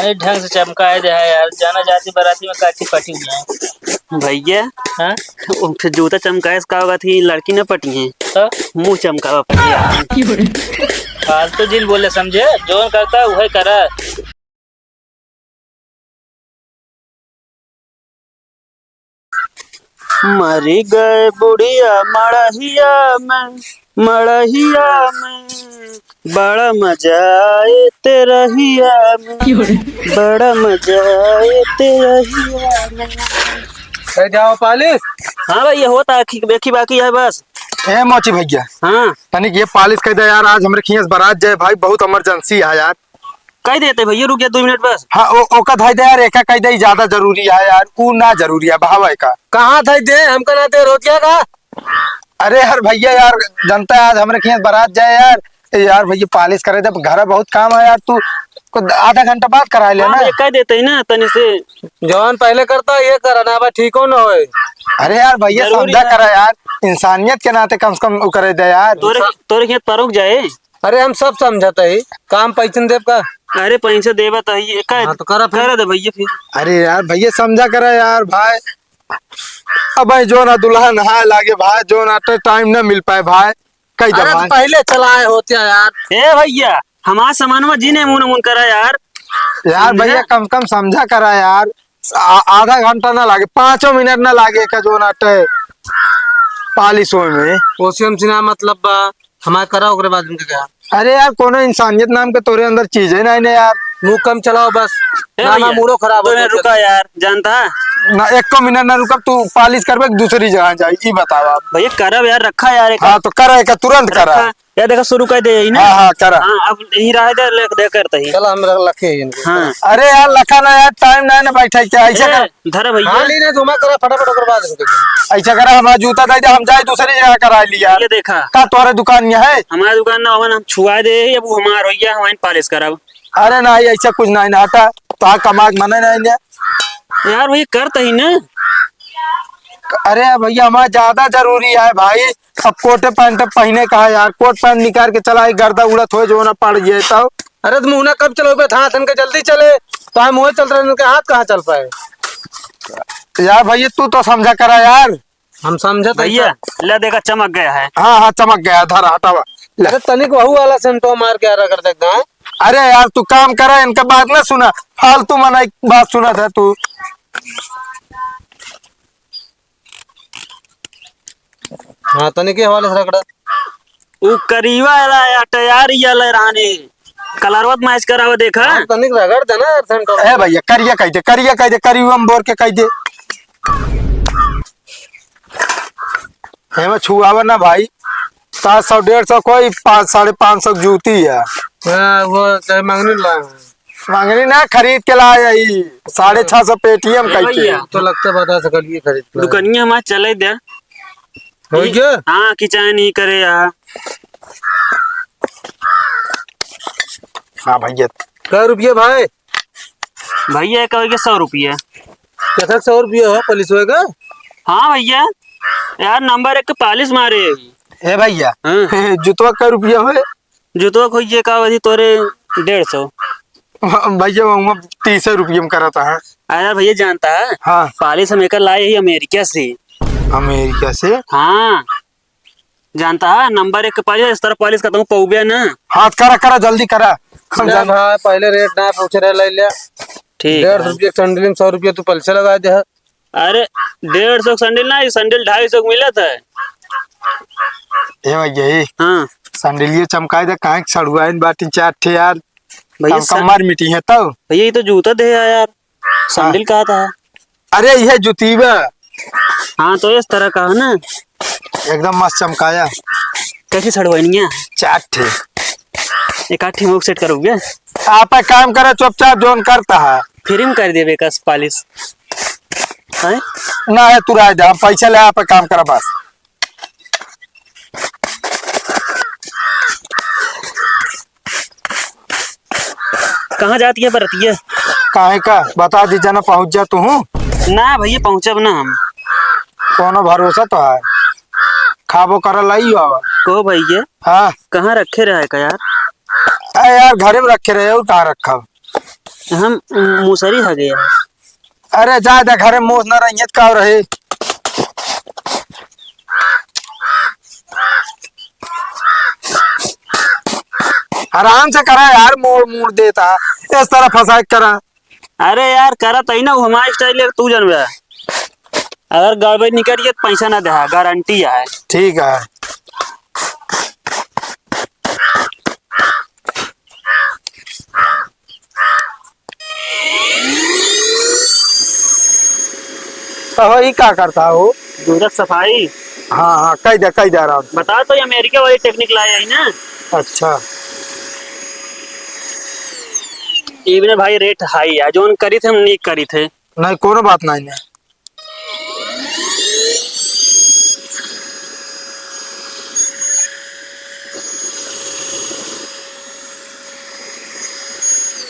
तनी ढंग से चमकाए दे है यार, जाना जाती बाराती में काठी पटी हुई है भैया। हाँ फिर जूता चमकाए का होगा थी लड़की न पटी है तो मुंह चमकावा पटी। फालतू जिन बोले समझे, जो करता है वही करा। मरी गए बुढ़िया मड़हिया में बड़ा मजा आए तेरहिया में, बड़ा मजा आए तेरहिया में। जाओ पालिश। हाँ भैया होता है, देखी बाकी है बस। ए मोची भैया, हाँ तनिक ये पालिश कह दे यार, आज हमरे खियस बारात जाए भाई, बहुत इमरजेंसी है यार। कह देते भैया, रुक गया 2 मिनट बस। हाँ ओका धाई दे यार, एका कह दे ज्यादा जरूरी है यार, ऊ ना जरूरी है भावा का। कहाँ धाई दे हमका ना दे रोटिया का। अरे यार भैया यार, जनता है आज हमरे खियस बारात जाए यार। यार भैया पालिश करे दे, घर बहुत काम है यार, तू आधा घंटा बाद करा लेना। हाँ, कह देते ही ना तनी से। जवान पहले करता ये करना बा, ठीक हो ना हो। अरे यार भैया समझा करा यार, इंसानियत के नाते कम से कम करे दे यार। तोरे खेत पर रुक जाए। अरे हम सब समझते ही, काम पैसन देव का। अरे पैसा देवा तो हाँ, तो करा दे भैया फिर। अरे यार भैया समझा करा यार भाई, अब भाई जो ना दुल्हन नहाए लागे भाई, जो ना टाइम ना मिल पाए भाई, कई दफा तो पहले चलाए होते यार। ए भैया हमारा सामान में जीने मुन करा यार। यार भैया कम से कम समझा करा यार, आधा घंटा ना लागे, 5 मिनट ना लागे का जो नाटे पालिश होए में। ओसीएम सिन्हा मतलब हमारा करा ओकरे बाद उनके क्या। अरे यार कोनो इंसानियत नाम के तोरे अंदर चीज है ना यार, मुंह कम चलाओ बस। ना मूडो खराब हो रुका यार, जानता है ना 1 मिनट ना रुका, तू पालिश करबे दूसरी जगह जाई, ई बतावा भैया। करब यार, रखा यार। हाँ तो करा का तुरंत करा यार, देखा शुरू कर दे ना। हाँ करा। हाँ अब यही रहा दे करता ही। चल हम रखे इनको। हाँ अरे यार लखा ना यार, टाइम ना बैठे क्या ऐसा कर। धर भैया। हाँ ली ने धुमा करा फटाफट, ओकर बाद ऐसा करा, हमारा जूता दे दे, हम जाए दूसरी जगह करा लिया। ये देखा का तुम्हारे दुकान यहाँ है? हमारा दुकान ना होवन, हम छुआ दे अब हमार भैया हमारे पालिश कराब। अरे नहीं ऐसा कुछ नहीं ना हटा, तो कमा मने नहीं यार भैया करता ही ना। अरे भैया हमारा ज्यादा जरूरी है भाई, अब कोटे पैंट पहने का है यार, कोट पैंट निकाल के चला गर्दा उड़त हो जो ना पड़ जाए तो। अरे तुम मुँह कब चलोगे, था के जल्दी चले तो हम मुँह चल रहे, उनके हाथ कहाँ चल पाए। यार भैया तू तो समझा करा यार। हम समझे भैया ले देखा चमक गया है। हाँ चमक गया, धरा हटावा। अरे तनिक वहू वाला सेंटो मार के आ रहा कर देखता है। अरे यार तू काम करा, इनका बात ना सुना, फालतू मना बात सुना था तू। हाँ तनिक के हवाले से रखड़ा उ करीवा या तैयारी या रानी कलरवत मैच करावा देखा। तनिक रगड़ देना सेंटो। ए भैया करिया कह दे करिया हम बोर के कह दे। हेमा छुआवा ना भाई, 700 150 कोई 500 जूती है। वो मांगनी ना खरीद के लाया, 650 पेटीएम कह तो लगता बता सकलिए खरीद दुकानिया हमारा चले दे। हाँ किचान ही करे यार। हाँ भैया क्या रुपये भाई? भैया कहोगे 100 रुपया। 100 रुपया हो पुलिस होएगा? हाँ भैया यार नंबर 1 पालिश मारे। ए भैया जुतवा का रुपया हो? जुतवा खोइए का वही तोरे 150। भैया वहाँ 30 रुपये में कराता है। यार भैया जानता है हाँ पालिश हम एक लाए ही अमेरिका से। अमेरिका से? हाँ जानता है नंबर 1 पालिश, इस तरह पालिश करता हूँ पौबिया ना। हाथ करा जल्दी करा। हम हाँ पहले रेट ना पूछ रहे ले लिया। ठीक 150 रुपये सैंडल में 100 रुपये तू पलसे लगा दे। अरे 150 सैंडल ना, सैंडल 250 मिला था। ए भैया हाँ सैंडलिए चमकाए दे, काहे सड़ुआ इन बाटी 4 ठे यार भैया कमर मिटी है तो। भैया ये तो जूता दे यार, सैंडल कहा था। अरे यह जुतीबा। हाँ तो इस तरह का है ना, एकदम मस्त चमकाया। कैसी सड़वानी है? 4 ठे एक 8 मुख सेट करोगे? आप काम करे चुपचाप जोन करता है, फ्री में कर देवे का पालिश है ना है तू राय दे, हम पैसा ले आप काम करा बस। कहाँ जाती है बरतिया? काहे का बता दीजिए ना, पहुंच जा तू। ना भैया पहुँचब ना हम। कोनो भरोसा तो है, खाबो कर लाई बाबा को भैया। हाँ कहाँ रखे रहे का यार? यार घरे में रखे रहे, कहाँ रखा हम मुसरी है गया है। अरे जा जा घरे मोस न रही का रहे। आराम से करा यार, मोड़ मोड़ देता इस तरह फंसा के करा। अरे यार करा तही ना वो हमारा स्टाइल है, तू जानबे। अगर गड़बड़ निकलिए तो पैसा ना दे, गारंटी है। ठीक है। तो वही क्या करता हो? दूरत सफाई। हाँ हाँ कह दे रहा हूँ। बता तो ये अमेरिका वाली टेक्निक लाया है ना। अच्छा इबने भाई रेट हाई है, जो करी थे हम नहीं करी थे। नहीं कोनो बात नहीं है।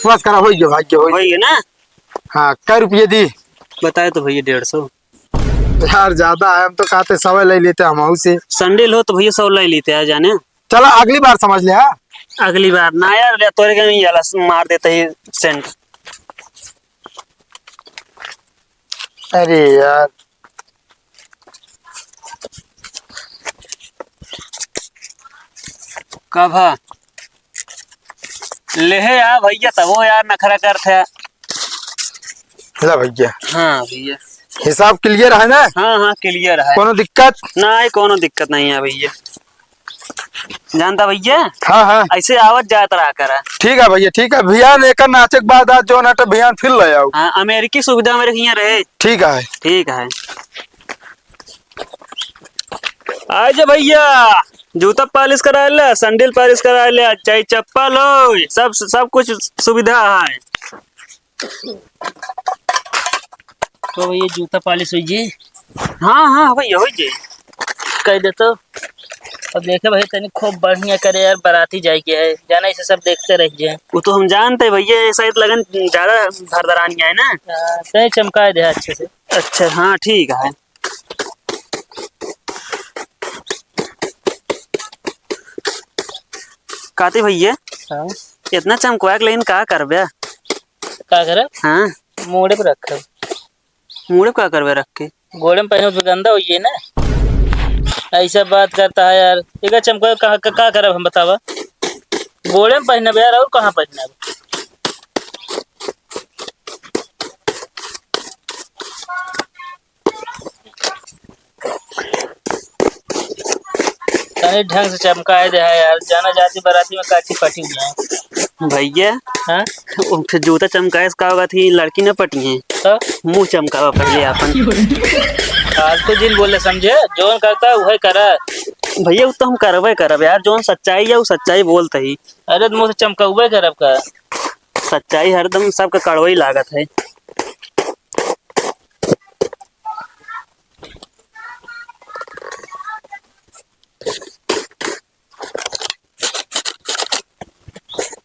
बस करा हो गया भाग्य हो वही है ना। हाँ कै रुपये दी? बताए तो भैया 150। यार ज्यादा है, हम तो कहते सवा ले लेते हम से। संडे हो तो भैया 100 ले लेते हैं जाने। चलो अगली बार समझ ले। हाँ अगली बार ना यार, तोरे के नहीं जाला मार देते ही सेंट। अरे यार कब ले यार भैया, तब वो यार नखरा करते। ला भैया। हाँ भैया हिसाब क्लियर है ना? हाँ हाँ क्लियर है, कोनो दिक्कत? ना कोनो दिक्कत नहीं है भैया। जानता भैया हाँ हाँ ऐसे आवत जात रहा करा। ठीक है भैया ठीक है। भियान एक नाचे के बाद आज जो नाटक भियान फिर ले आओ। हाँ अमेरिकी सुविधा मेरे यहाँ रहे। ठीक है। ठीक है आज भैया जूता पॉलिश करा ले, सैंडल पॉलिश करा ले, चाहे चप्पल हो, सब कुछ सुविधा है। तो भैया जूता पॉलिश हुई जी? हाँ हाँ भैया हो जी। कह दे तो। अब देखे भाई तनी खूब बढ़िया करे यार, बाराती जाए के है जाना, इसे सब देखते रह जाए। वो तो हम जानते भैया, शायद लगन ज्यादा भरदरानिया है ना। तय चमका दे अच्छे से। अच्छा हाँ ठीक है। कहते भैया हाँ इतना चमकवा के लेकिन का करबे? का करे? हाँ मोड़े पे रख, मुड़े का करबे रख के? घोड़े में पहने तो गंदा हुई है ना। ऐसा बात करता है यार, एक चमका का करब हम बतावा? घोड़े में पहने यार, और कहाँ पहने? तनी ढंग से चमकाए दे है यार, जाना जाती बाराती में काटी पटी हुई है। भैया हाँ फिर जूता चमकाए का होगा थी, लड़की न पटी है तो मुंह चमकावा पहले अपन। फालतू जिन बोले समझे, जोन करता है वही करा। भैया वो तो हम करबे करब यार, जो सच्चाई है वो सच्चाई बोलते ही। अरे मुँह से चमकावे करब का? सच्चाई हरदम सबका कड़वई लागत है।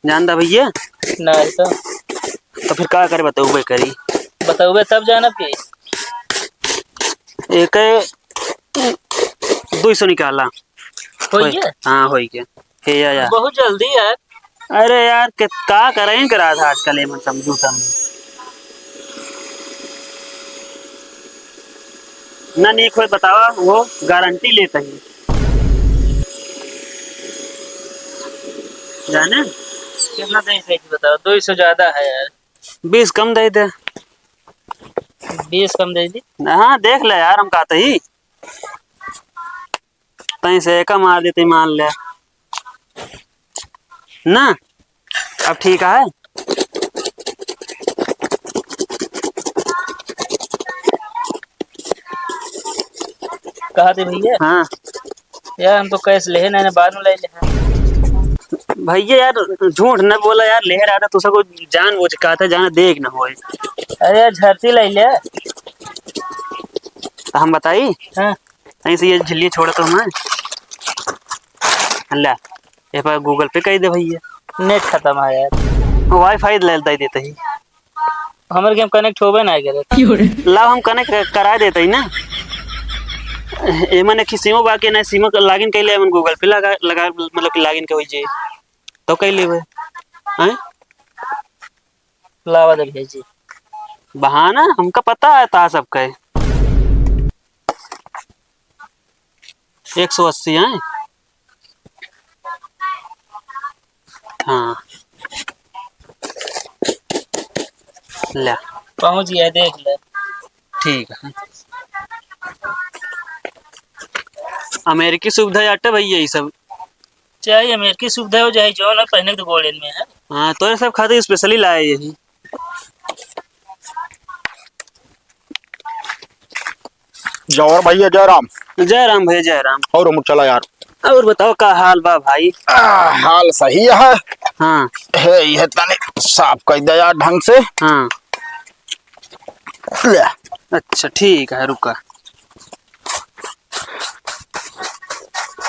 जानता भैया नहीं तो फिर का करे बताऊ करी? बताओ तब जाना की। एक 200 निकाला हो गया? हाँ हो गया। हे या बहुत जल्दी यार। अरे यार का करें करा था आजकल ये समझू तम ना नहीं कोई बतावा, वो गारंटी लेता ही जाने। कितना दे सही बताओ? 200 ज्यादा है यार। 20 कम दे दे। 20 कम दे दी। हाँ देख ले यार, हम कहते ही तहीं से एक मार देते मान ले ना। अब ठीक है। कहा थे भैया? हाँ यार हम तो कैश ले ना बाद में ले ले। भैया यार झूठ न बोला यार, ले रहा था तो सबको जान वो कहा था जाना देख ना होए। अरे यार झरती ले ले। तो हम बताई हाँ ऐसे ये झिल्ली छोड़ा तो हमें अल्लाह ये पर गूगल पे कह दे भैया। नेट खत्म है यार। वाईफाई ले देते ही हमारे गेम कनेक्ट होबे ना करे। लाभ हम कनेक्ट करा देते ही ना। एमन की सिमो बाकी ना, सिमो लॉगिन कर ले गूगल पे लगा मतलब कि लॉगिन के होई जे तो कह लेबे हैं। लावा दे भेजी। बहाना हमका पता है ता सबका 180 है। हाँ ले पहुंच गया, देख ले। ठीक है। अमेरिकी सुविधा आटे भैया ये सब। चाहे अमेरिकी सुविधा हो चाहे जो ना, पहने तो गोल्डन में है। हाँ तो ये सब खाते स्पेशली लाए यही। जौहर भैया जय राम। जय राम भैया जय राम। और हम चला यार। और बताओ का हाल बा भाई। हाल सही है। हाँ ये तने साफ कर दे यार ढंग से। हाँ ले अच्छा ठीक है रुका।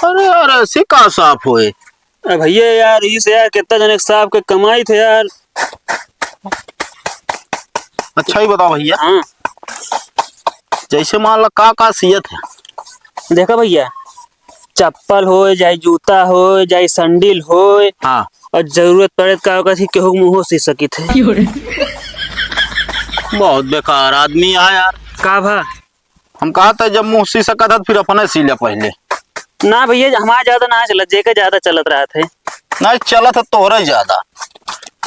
अरे यार ऐसे का साफ होए। अरे भैया यार इस यार कितना जने साहब के कमाई थे यार। अच्छा ही बताओ भैया, हाँ जैसे मान लो का सियत है। देखा भैया, चप्पल हो चाहे जूता हो चाहे संडिल हो, हाँ और जरूरत पड़े का होगा थी केहू मुंह सी सकी थे। बहुत बेकार आदमी है यार। का भा हम कहा था जब मुँह सी सकत था फिर अपने सी लिया पहले। ना भैया हमारा ज्यादा ना चलत, जेका ज्यादा चलत रहा थे। नहीं चला था तोहरा ज्यादा।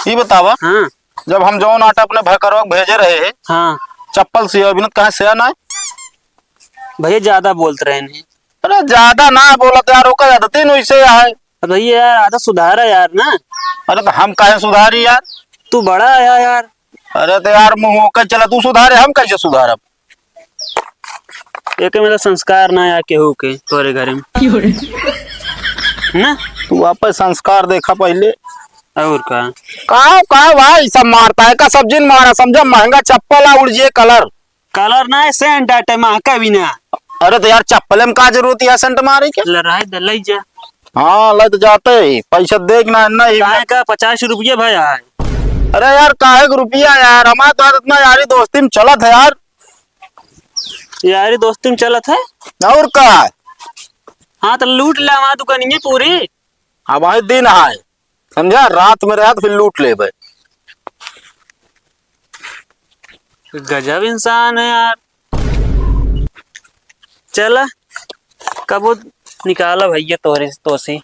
ये बतावा, हाँ जब हम जौन आटा अपने भैकरवा भेजे रहे हैं हाँ चप्पल सिया अभिनत कहा सिया ना। भैया ज्यादा बोलते रहे नहीं। अरे ज्यादा ना बोला तो यार ओका ज्यादा तीन वैसे है। अब भैया यार आधा सुधारा यार ना। अरे तो हम काहे सुधारी यार। तू बड़ा आया यार। अरे तो यार मुंह होकर चला तू सुधारे हम कैसे सुधारब। एक मेरा संस्कार ना यार केहू के तोरे घर में ना। तू वापस संस्कार देखा पहले। और का का भाई सब मारता है का सब्जी मारा समझा। महंगा चप्पल आ उड़ जे कलर कलर ना है सेंट आटे महका भी ना। अरे तो यार चप्पल में का जरूरत है सेंट मारे के। लड़ाई दलाई जा। हाँ लग जाते पैसा देखना नहीं। काहे का 50 रुपये भैया है। अरे यार काहे का रुपया यार हमारा तो इतना यारी दोस्ती में चलत है यार। यारी दोस्ती में चलत है। और का हाँ तो लूट ले हमारा दुकानिए पूरी। अब भाई दिन है समझा, रात में रहा तो फिर लूट ले भाई। गजब इंसान है यार। चला कब निकाला भैया तोरे तो से।